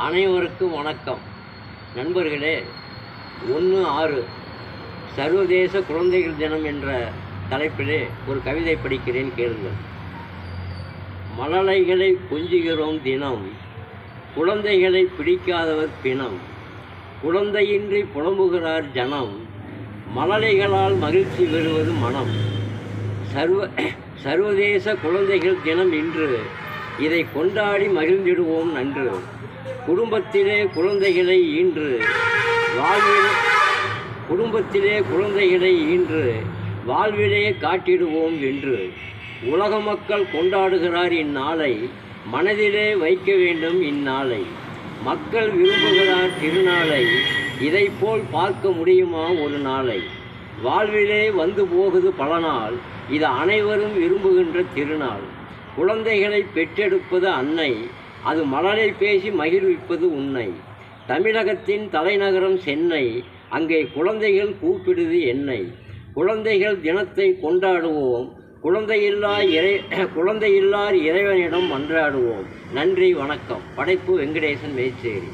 அனைவருக்கும் வணக்கம். நண்பர்களே, 1/6 சர்வதேச குழந்தைகள் தினம் என்ற தலைப்பிலே ஒரு கவிதை படிக்கிறேன், கேளுங்கள். மழலைகளை கொஞ்சுகிறோம் தினம், குழந்தைகளை பிடிக்காதவர் பிணம். குழந்தையின்றி புலம்புகிறார் ஜனம், மழலைகளால் மகிழ்ச்சி பெறுவது மனம். சர்வதேச குழந்தைகள் தினம் இன்று, இதை கொண்டாடி மகிழ்ந்திடுவோம் நன்று. குடும்பத்திலே குழந்தைகளை ஈன்று வாழ்விலே காட்டிடுவோம் என்று உலக மக்கள் கொண்டாடுகிறார் இந்நாளை. மனதிலே வைக்க வேண்டும் இந்நாளை. மக்கள் விரும்புகிறார் திருநாளை, இதைப்போல் பார்க்க முடியுமா ஒரு நாளை? வாழ்விலே வந்து போகுது பல நாள், இது அனைவரும் விரும்புகின்ற திருநாள். குழந்தைகளை பெற்றெடுப்பது அன்னை, அது மழலை பேசி மகிழ்விப்பது உன்னை. தமிழகத்தின் தலைநகரம் சென்னை, அங்கே குழந்தைகள் கூப்பிடுது என்னை. குழந்தைகள் தினத்தை கொண்டாடுவோம், குழந்தையில்லார் இறைவனிடம் மன்றாடுவோம். நன்றி, வணக்கம். படைப்பு வெங்கடேசன், மேச்சேரி.